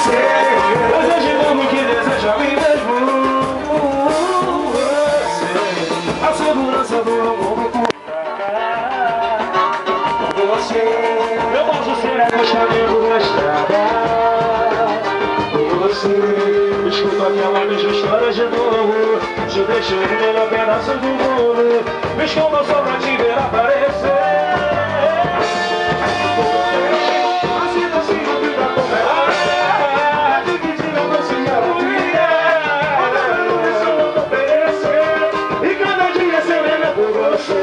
você. Desejando que deseja a mim mesmo. Você, a segurança do amor me você, eu posso ser acostamento da estrada. Você, escuta aquela mesma história de novo. Te deixo no melhor pedaço do mundo. Me escondo só pra te ver aparecer. Assim não se vida como ela é. Dividir a doce e a alegria. Olha, eu vou oferecer. E cada dia se lembra por você.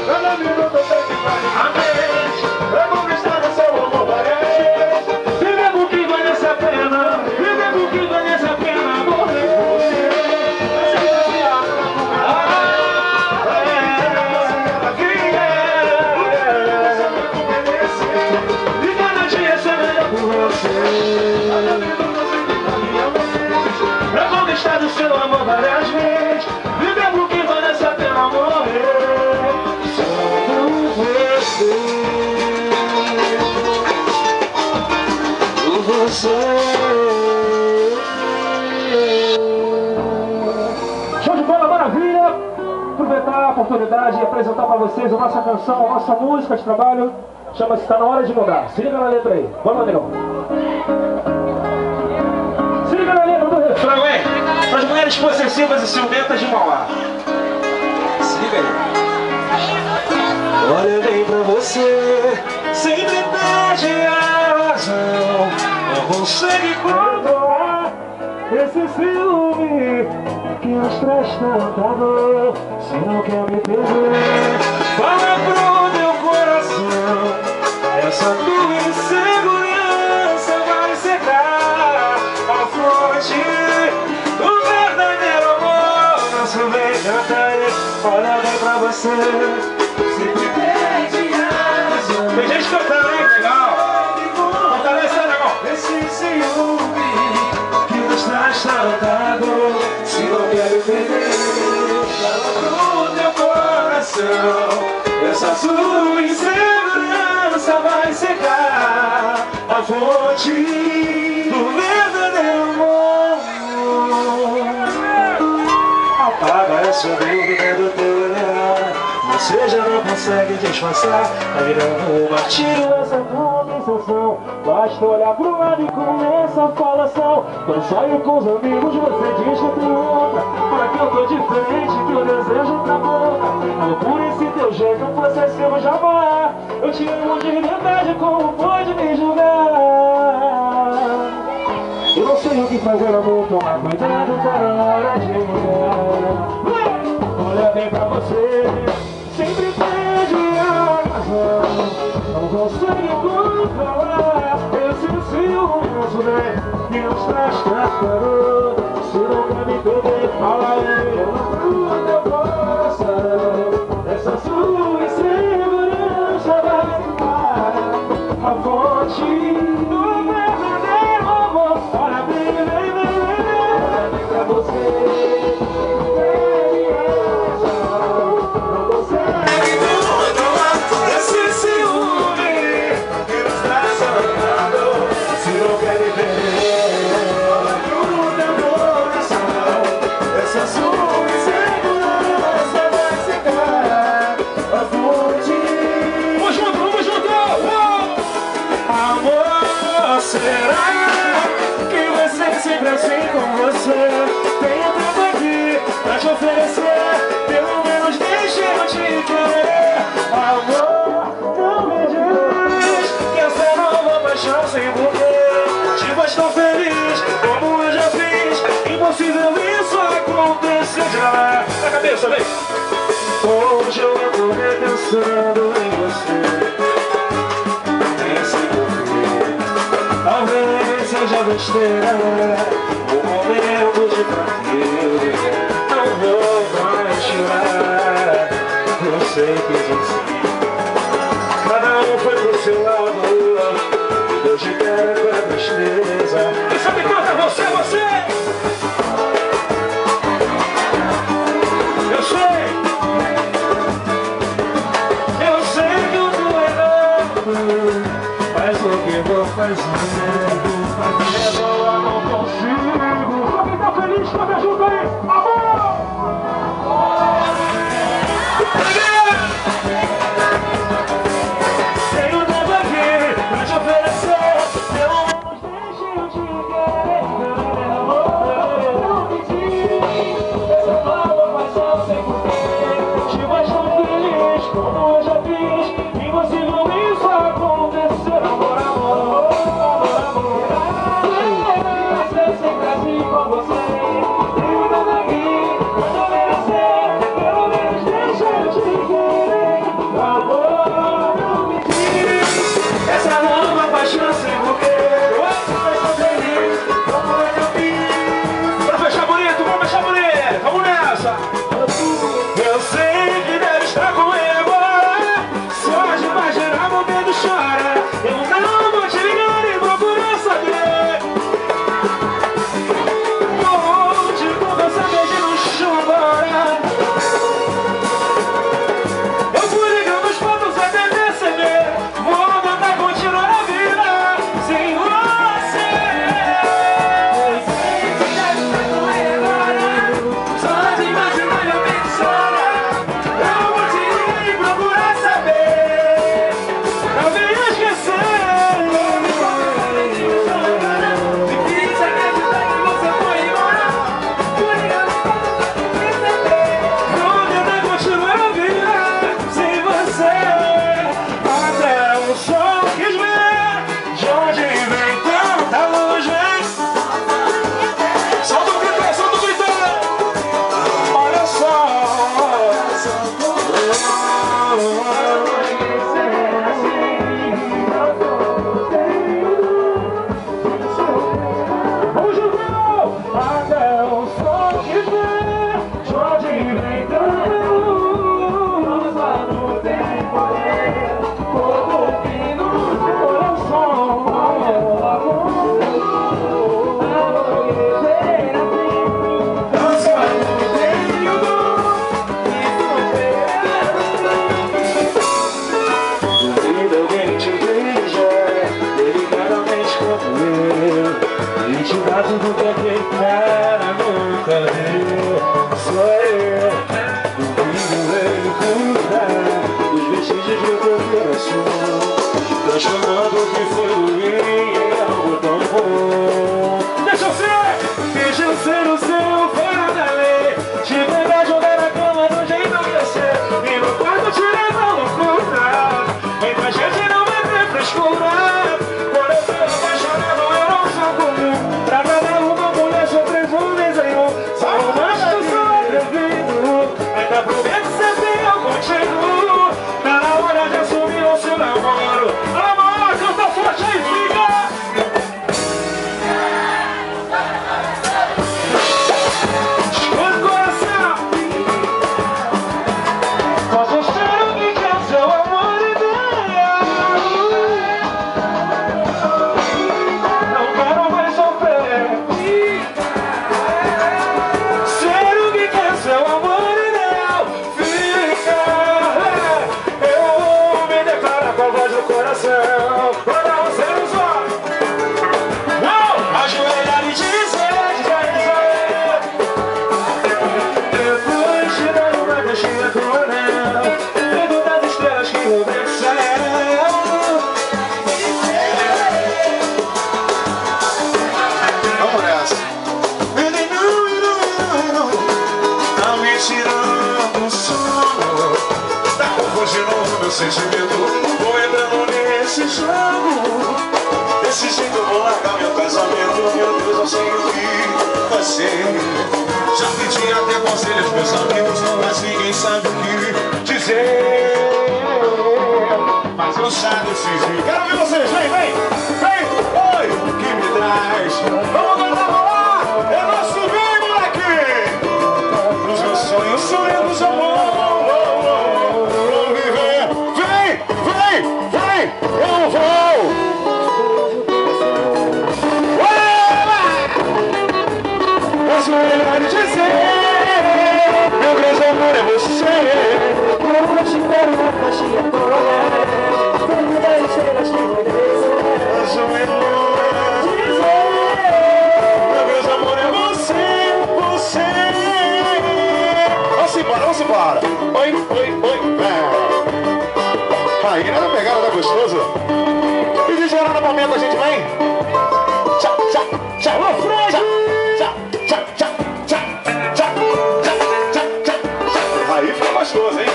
Cada minuto eu sei que vale a mente. Pra conquistar o seu amor variante. Vivendo que vale essa pena. Vivendo que vale essa pena. Morrer por você. E cada dia se lembra por você. Pra conquistar o seu amor várias vezes. Vivendo que vale essa pena morrer. Só por você. Por você. Show de bola, maravilha! Aproveitar a oportunidade e apresentar para vocês a nossa canção, a nossa música de trabalho. Chama-se Tá Na Hora de Mudar. Se liga na letra aí. Vamos lá, negão. Se liga na letra do refrão, hein? Para as mulheres possessivas e ciumentas de Mauá. Se liga aí. Olha bem pra você, sempre perde a razão. Não consegue controlar esse ciúme que nos traz tanta dor. Se não quer me perder, fala pro meu coração. Essa tua insegurança vai secar a fonte do verdadeiro amor. Nosso bem canta aí, olha bem pra você. Sempre perde a razão. Tem gente cantando, hein? Legal. Fortalece aí, negão. Esse ciúme que nos traz tanta dor. Se não quer me perder, fala pro teu coração. Essa sua insegurança vai secar a fonte do verdadeiro amor. Apaga essa dúvida do teu olhar. Você já não consegue disfarçar. Tá virando um martírio essa tua sensação. Basta olhar pro lado e começa a falação. Quando saio com os amigos você diz que tem outra. Por aqui eu tô diferente, que o desejo tá boca. Não por esse teu jeito possessivo jamais. Eu te amo de verdade, como pode me julgar? Eu não sei o que fazer, amor, toma cuidado, tá na hora de mudar. Olha bem pra você, sempre perde a razão. Não consegue controlar esse ciúme, né? Que nos traz tanta dor. Se não quer me perder, fala aí, pro teu coração. Essa sua insegurança vai ficar a fonte do verdadeiro amor. Olha bem, olha bem pra você. Não consegue controlar esse ciúme que nos traz tanta dor. Se não quer me perder, olha pro teu coração. Essa sua insegurança vai secar a fonte. Vamos junto, vamos junto! Amor, será que vai ser sempre assim com você? Tenho tempo aqui pra te oferecer. Pelo menos deixa eu te querer. Amor, não me diz que essa nova paixão sem porquê te faz tão feliz como eu já fiz. Impossível isso acontecer. Já na cabeça, vem! Hoje eu acordei pensando em você. Nem sei porquê. Talvez seja besteira, um momento de prazer. Não vou mais chorar. Eu sei que existe. Cada um foi pro seu lado. Eu te quero com a tristeza. Quem sabe canta você, você? Eu sei que eu tô errado, mas o que vou fazer? eu não consigo. Só quem tá feliz, canta junto aí. Amor! Tenho tempo aqui pra te oferecer. Pelo menos deixe eu te querer. Não me diz essa nova paixão sem porquê. Te faz tão feliz como eu já fiz. Impossível isso acontecer. Amor, amor, amor, amor. Vai ser sempre assim com você. Tenho tempo aqui pra te oferecer. Pelo menos deixa eu te querer. Amor, não me diz essa nova paixão sem porquê. Vai tão feliz como eu já fiz. Pra fechar bonito, vamos fechar bonito. Vamos nessa. Eu sei que deve estar com ele agora. Só de imaginar o momento chora. Eu não vou te ligar e procurar saber. Vou te conversar desde no chão agora. Eu fui ligando as fotos até perceber. Vou tentar continuar a vida sem você. Eu sei que deve estar com ele agora. Só de imaginar meu mente chora. Eu vou te ligar e procurar saber. Eu venho esquecer. Difícil acreditar que você foi embora. Fui ligando as fotos até perceber. Vou tentar continuar a vida sem você. Até o sol quis ver de onde vem tanta luz, vem. Solta o grito, solta o grito. Olha só. Vamos junto. Até o sol quis ver de onde vem tanta luz. Vamos lá no tempo, todo fim do coração. Duvido alguém te beija delicadamente como eu e te dá tudo que aquele cara nunca deu. Sou eu. Duvido ele cuidar dos vestígios do teu coração, transformando o que foi ruim em algo tão bom. Deixa eu ser o seu fora da lei. Te pegar, jogar na cama do jeito que eu sei. E no quarto te levar à loucura. Entre a gente não vai ter frescura. Por eu ser apaixonado eu não sou comum. Pra cada uma mulher sou 3 homens em um. Só romântico, sou atrevido. Ainda prometo ser fiel contigo. Tá na hora de assumir o seu namoro. Amor, canta forte aí, fica. Escuta o coração. Posso ser o que quer, seu amor ideal. Não quero mais sofrer. Ser o que quer, seu amor ideal. Fica. Eu vou me declarar com a voz do coração. Quando você nos olha, ajoelhar e dizer. Depois te dar uma caixinha do anel, vendo das estrelas que roubem o céu. Vamos nessa. Tá me tirando o sono, tá confundindo o meu sentimento. Vou entrando nesse jogo. Desse jeito eu vou largar meu casamento. Meu Deus, eu sei o que fazer. Já pedi até conselhos meus amigos, mas ninguém sabe o que dizer. Mas eu já decidi. Quero ver vocês, vem, vem, vem. Oi, o que me traz? Vamos cantar, vamos lá. É nosso bem, moleque. Os meus sonhos são lindos, amor. Vamos viver. Vem, vem, vem. Eu vou. Posso melhor dizer, meu grande amor é você. Eu vou te dar uma caixinha toda, vendo das estrelas que me desejam. preciso me dizer. Meu Deus, amor, é você, você. Vamos embora, vamos embora. Oi, oi, oi, aí, nada pegada, tá gostoso? E de geral no momento a gente vem. Tchau, tchau, tchau. Alô, Fred! Tchau, tchau, tchau, tchau, tchau, tchau, tchau, tchau, tchau. Aí fica gostoso, hein?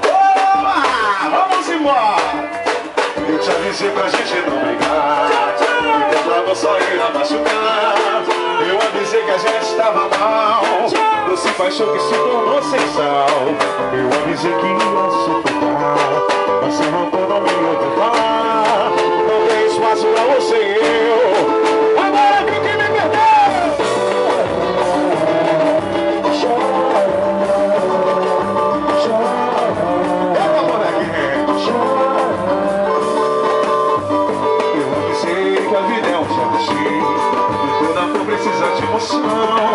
Opa! Vamos embora! Eu te avisei pra gente não brigar, e tentava só ir a machucar. Eu avisei que a gente estava mal, doce paixão que se tornou sem sal. Eu avisei que ia sufocar, mas você não me ouviu falar. Não tem espaço pra você e eu. Agora viu que me perdeu. Eita, moleque. Eu avisei que a vida é um jardim e toda flor precisa de emoção.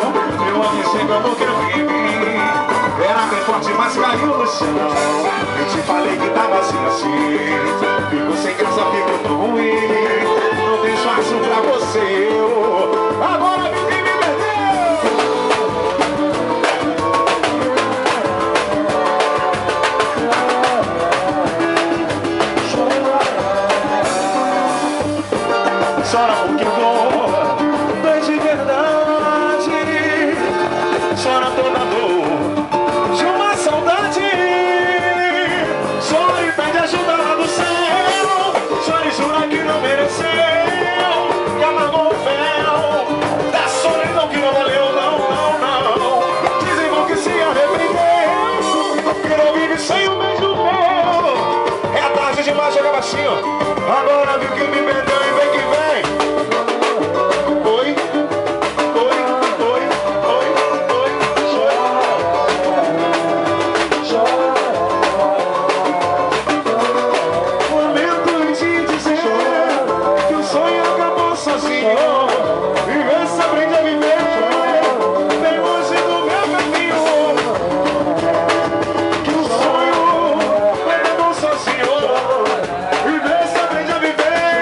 Eu avisei que o amor que eu vi em mim era bem forte, mas caiu no chão. Eu te falei que tava assim. Ficou sem graça, ficou tão ruim. Não tem espaço pra você. Agora viu quem me perdeu. Chora porque dor de verdade. Chora toda dor de uma saudade. Chora e pede ajuda lá do céu. Chora e jura que não mereceu, que amargou o véu da solidão que não valeu, não, não, não. Dizem que se arrependeu, que não vive sem um beijo meu. É tarde demais, joga baixinho. Agora viu que me perdeu e vem que vem. Oi, oi, oi, oi, oi, lamento de dizer que o sonho acabou sozinho. Viver se aprende a viver, bem longe do meu caminho. Que o sonho acabou sozinho. Viver se aprende a viver,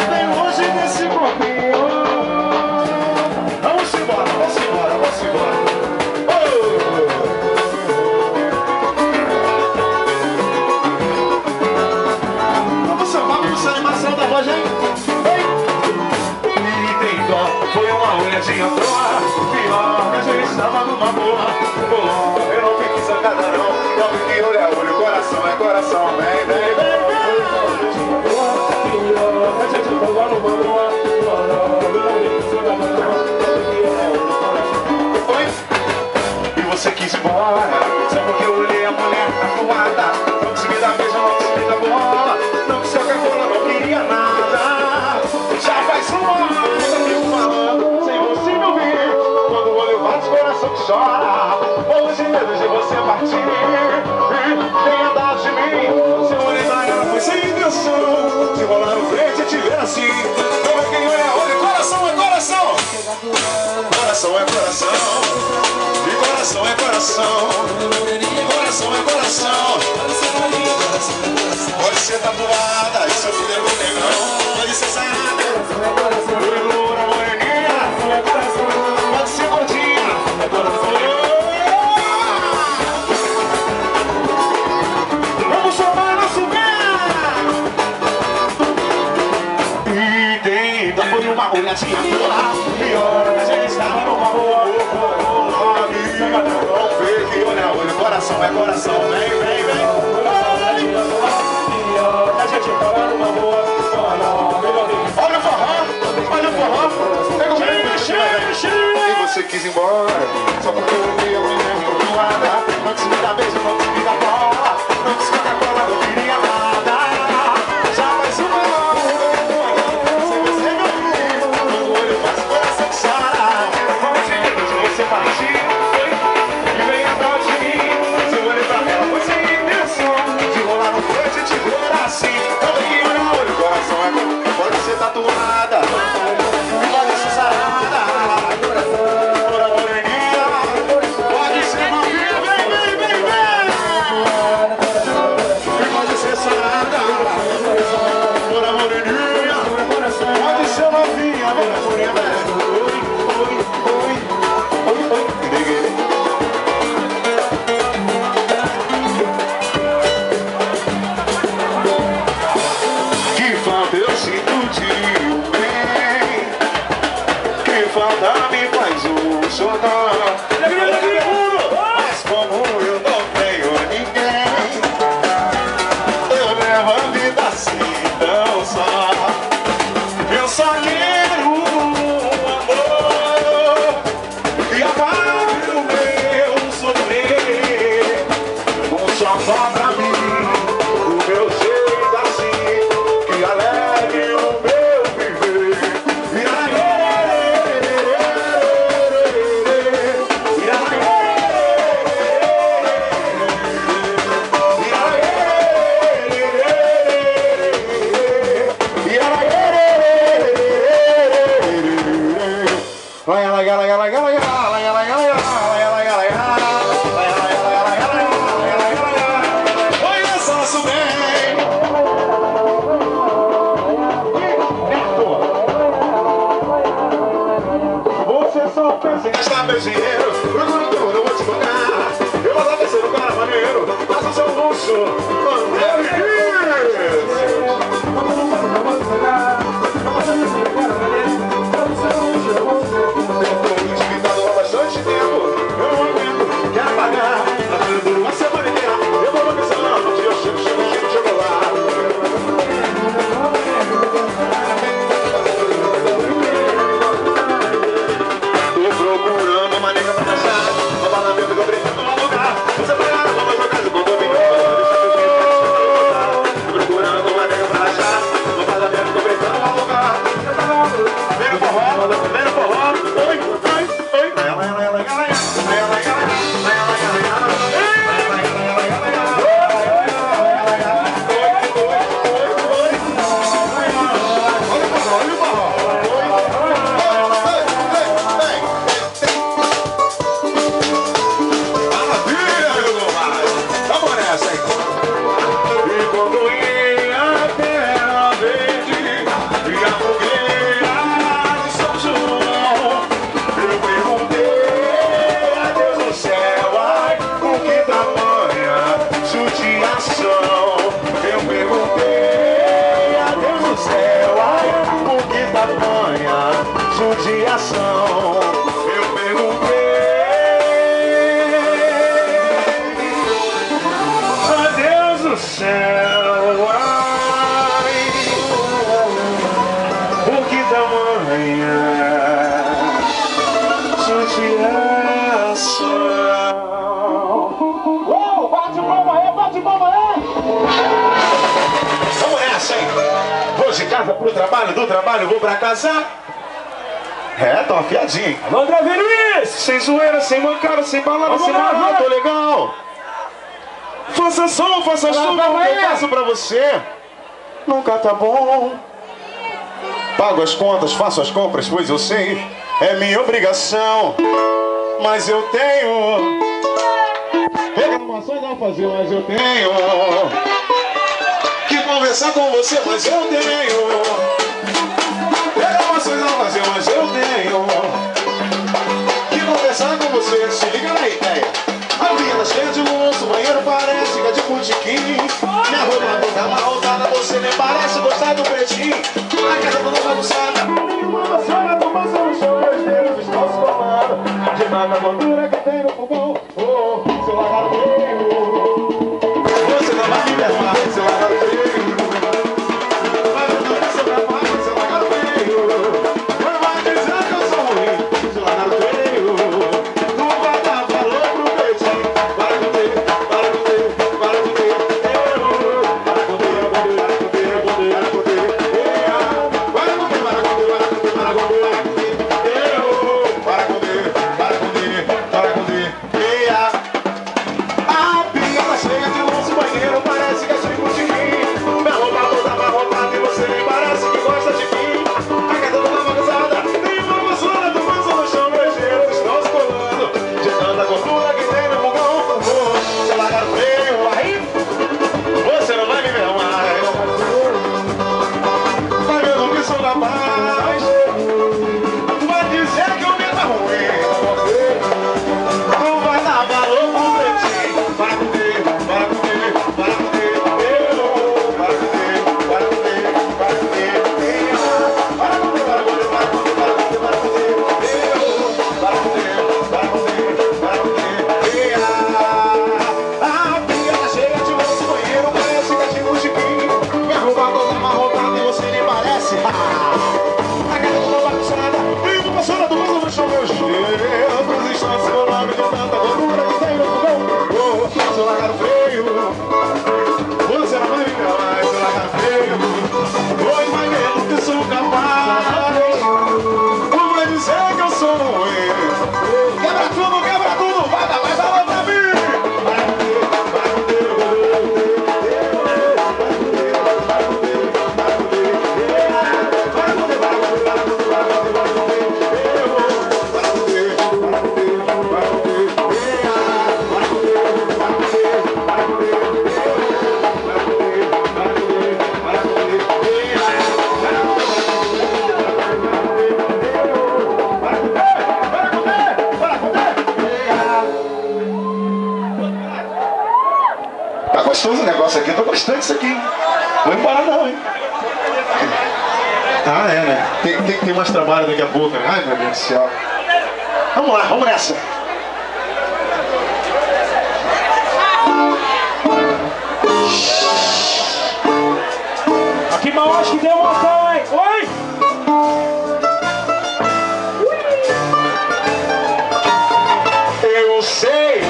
bem longe desse corpinho. Vamos embora, vamos embora, vamos embora. Vamos salvar, vamos sair animação da voz, hein? Me tem dó, foi uma olhadinha proa. Pior que a gente estava numa boa. Eu não fiquei sacada não, não fiquei olho a olho. Coração é coração, vem, vem, vem. A gente tava numa boa. Oi? E você quis ir embora, só porque eu olhei a mulher tatuada. Não consegui dar beijo, não consegui dar bola. Não quis jogar bola, não queria nada. Já faz uma hora que eu fico falando sem você me ouvir. Quando o olho bate, o coração que chora. Morro de medo de você partir. Tenha dado de mim. Seu olho na ela foi sem intenção. Se rolar no frente e te ver assim. Não é quem olha, olha. Coração é coração. Coração é coração. E coração é coração. Coração é coração. Pode ser tatuada, isso eu te devo negão. Pode ser sarada, loura, moreninha. Pode ser gordinha. Vamos chamar nosso bem. E tenta, foi uma olhadinha pura. Pior que a gente estava numa boa. Não fake, olha, olha, coração é coração. Vem, vem, vem. A gente tava numa boa. Olha o forró, olha o forró. Pega o bem, e você quis ir embora, só porque eu vi a mulher tatuada. Não quis me dar beijo, não quis me dar bola. Não quis Coca-Cola, não queria nada. Já faz uma hora sem você me ouvir. Quando o olho faz o coração que chora. Como de medo de você partir. E vem atrás de mim. Seu olho pra ela foi sem intenção. De rolar no frente e te ver assim. Não tem que olhar o olho, coração é bom. Pode ser tatuada, pode ser sarada. Toda moreninha. seu novinha, vem na mulher. Que falta eu sinto de bem, que falta me faz funcionar. Mas como eu não tenho ninguém, eu levo a vida assim tão só. Eu só quero amor e apague o meu sofrer. Só pra mim o meu jeito assim, que alegre o meu viver. Você só pensa em gastar meu dinheiro, procura tudo, eu vou te tocar. Eu vou dar terceiro cara maneiro, faça o seu luxo, limitado há bastante tempo, eu não aguento, quero pagar. Na frente de uma semana inteira, eu vou pensando, um dia eu chego, chego lá. Tô procurando uma nega pra dançar, uma bala mesmo que eu preciso num lugar. Você vai lá, vamos jogar esse condomínio, tô procurando uma nega pra dançar, uma bala mesmo que eu preciso num lugar. Vem no forró, oi, oi, oi. Judiação, eu perguntei a Deus do céu, ai, por que tamanha judiação? Bate palma aí! Vamos nessa, hein? Vou de casa pro trabalho, do trabalho vou pra casa. É, tá afiadinho, hein? Alô, André Luiz! Sem zoeira, sem mancada, sem balada, sem balada, tô legal. Faça som, faça chuva, o que eu faço pra você nunca tá bom. Pago as contas, faço as compras, pois eu sei, é minha obrigação. Mas eu tenho reclamações a fazer, mas eu tenho que conversar com você, mas eu tenho reclamações a fazer, mas eu tenho que conversar com você. Se liga na ideia. A vida cheia de luxo, o banheiro parece que é de botequim. Minha roupa toda amarrotada, você nem parece gostar do pretinho. A casa toda bagunçada, uma senhora tomando no chão, meus dedos estão se colando de tanta gordura que tem no fogão. Oh, seu lagarteiro, você não vai me perdoar, seu lagarteiro. Nossa, aqui eu tô gostando disso aqui. Vou embora não, hein? Ah, é, né? Tem mais trabalho daqui a pouco, né? Ai, meu Deus do céu. Vamos lá, vamos nessa. Aqui mal acho que deu emoção, hein? Oi! Eu sei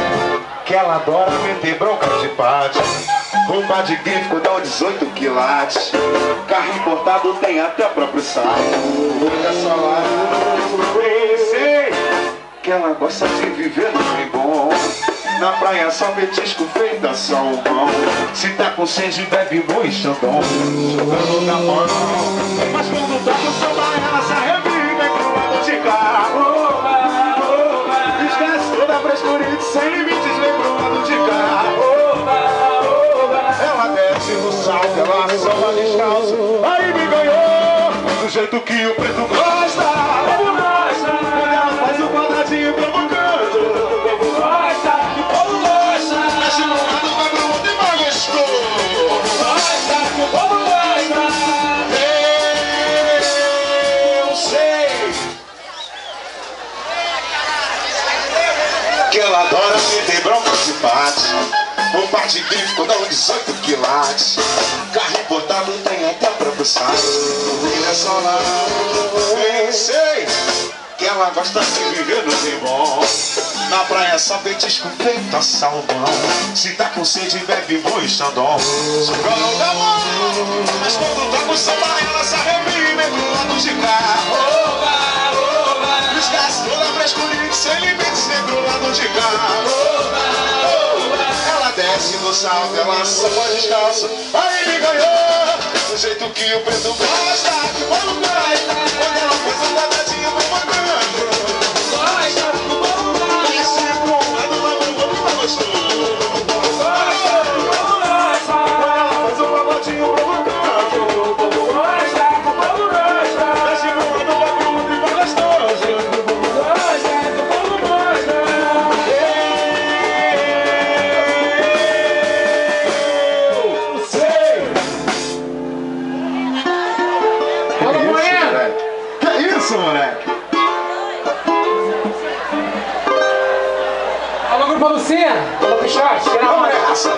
que ela adora meter bronca de pátio. Roupa de grife com dá 18 quilates. Carro importado tem até o próprio saco. Olha só lá. Eu sei que ela gosta de viver no bem bom. Na praia só petisco feita salmão. Se tá com sede bebe boi xandão. Jogando na mão. Mas quando tá com samba ela se arrepende com lado de carro. Esquece toda a frescura de sem limites, vem pro lado de carro. Ela desce no salto, ela sola descalço. Aí me ganhou, do jeito que o preto gosta. Quando ela faz o quadradinho provocando. Mexe no lado, vai pro outro e vai gostoso. Eu sei que ela adora meter bronca de pátio. Roupa de grife com dá 18 quilates. Carro importado tem até o próprio site. Ele é só lá. Eu sei que ela gosta de viver no bem bom. Na praia só petisco feito a salmão. Se tá com sede bebe boi xandão. Jogando da mão. Mas quando tá com samba ela se arrepende do lado de carro. Esquece toda a frescura sem limites, vem pro lado de carro. Desce no salto, ela só pode descalço. Aí me ganhou, do jeito que o preto gosta. Que bom gosta, quando ela fez um quadradinho provocando. Gosta, que bom gosta. Desce pro lado, vai pro outro, vai gostoso. Gosta, que bom gosta. Quando ela faz um quadradinho provocando. Gosta, que bom gosta. Desce pro lado, vai pro outro e vai gostoso. Gosta, que bom gosta. Moleque. Alô, Grupo Luciana. Alô, Pichote. Vamos nessa.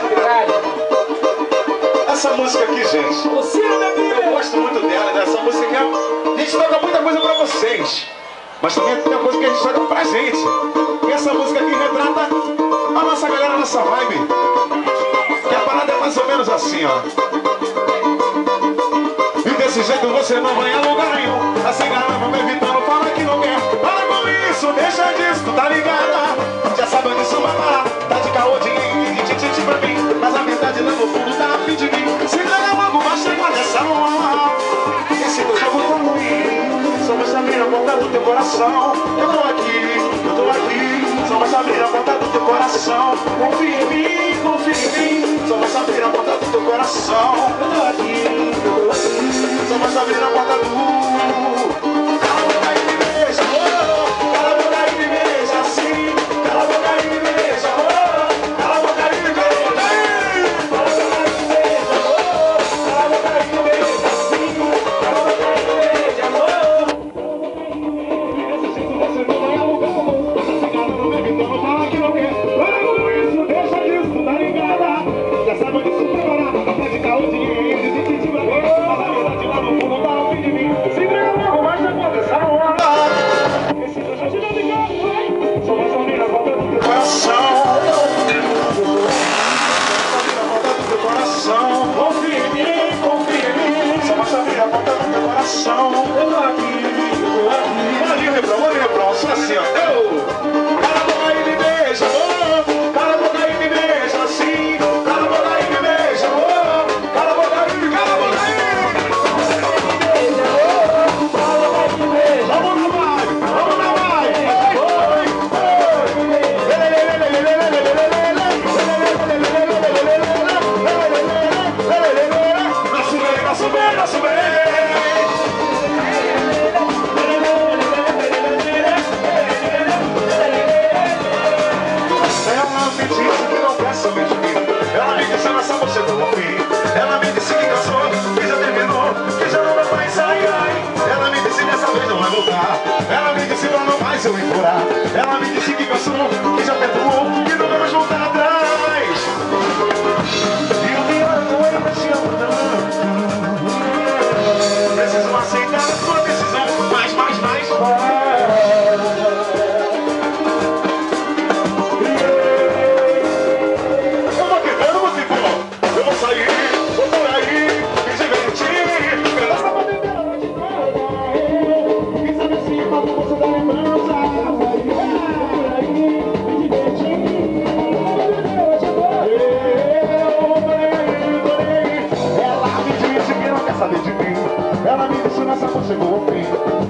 Essa música aqui, gente, Luciana, eu gosto muito dela, dessa música aqui. A gente toca muita coisa pra vocês, mas também tem uma coisa que a gente toca pra gente. E essa música aqui retrata a nossa galera, a nossa vibe. Que a parada é mais ou menos assim, ó. E desse jeito você não vai a lugar nenhum. A cigarra não me evitando, fala que não quer. Para com isso, deixa disso, tu tá ligada? Já sabe onde isso vai parar. Tá de caô, dinheiro, tititi pra mim. Mas a verdade lá no fundo tá a fim de mim. Se der logo, vai chegar nessa mão. Esse teu jogo tá ruim. Só vai saber a ponta do teu coração. Eu tô aqui. Só vai saber a ponta do teu coração. Confia em mim. Só vai saber a ponta do teu coração. Eu tô aqui. Só vai saber a ponta do... Cala a boca e me beija, oh. Cala a boca e me beija assim. Cala a boca e me beija, oh. Cala a boca e me beija. Cala a boca e me beija, oh. Cala a boca e me beija assim. Cala a boca e me beija, oh. Esse jeito você não vai alugar, amor. Essa cigarra não bebe, então não fala que não quer. Para com isso, deixa disso, tá ligada? Já sabe onde isso vai parar. Tá de caô, dinheiro, mas a verdade lá no fundo tá ao fim de mim. Se entrega logo, mais eu implorar. Ela me disse que cansou, que já perdoou, que não vai mais voltar atrás. E o pior não é que te amo não. Preciso aceitar a sua decisão. Mais. Ela me disse nessa amor chegou ao fim.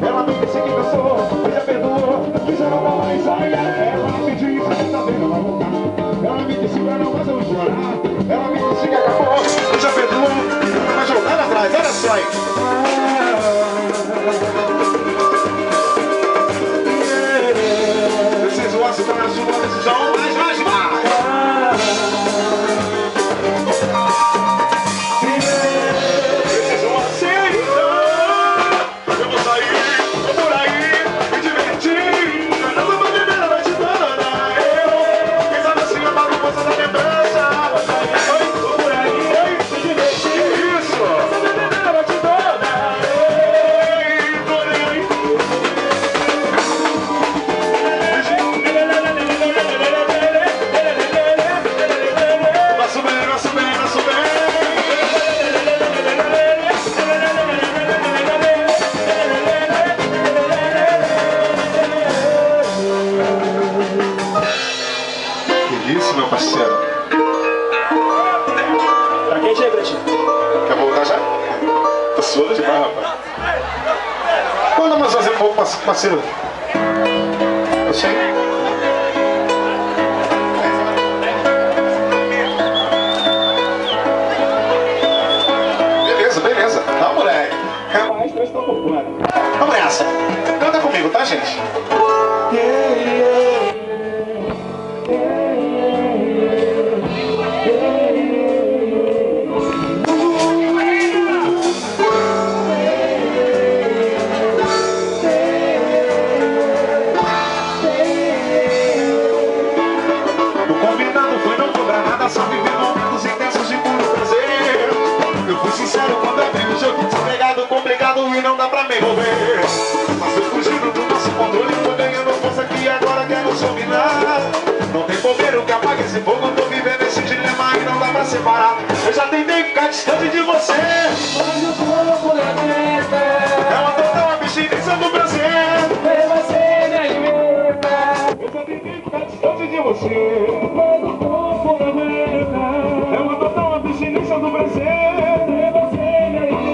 Ela me disse que cansou, que já perdoou, que já não vai mais olhar. Ela me disse que tá vendo ela voltar. Ela me disse pra não mais eu chorar. Ela me disse que acabou, que já perdoou, que não vai mais voltar atrás. Olha só aí. Preciso aceitar a sua decisão. Mais. Isso, meu parceiro. Tá quente aí, Pretinho? Quer voltar já? Tô suando demais, rapaz. Manda mais fazer um pouco, parceiro. Eu sei. Beleza. Tá, moleque. Rapaz, três estão por fora. Vamos nessa. Canta comigo, tá, gente? Só viver momentos intensos de puro prazer. Eu fui sincero quando abri o jogo, desempregado, complicado e não dá pra me envolver. Mas eu fugindo do nosso controle, tô ganhando força que agora quero dominar. Não tem bombeiro que apague esse fogo, tô vivendo esse dilema e não dá pra separar. Eu já tentei ficar distante de você, mas eu sou por dentro. É uma total abstinência do prazer. Você me alimenta. Eu já tentei ficar distante de você, mas eu sou por dentro. É uma total abstinência do prazer. Você me alimenta.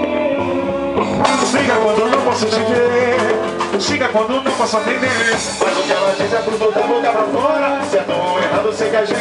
Siga quando não posso te ver, siga quando não posso atender. Mas o que ela diz é pro botar a boca pra fora. Certo ou errado, sei que a gente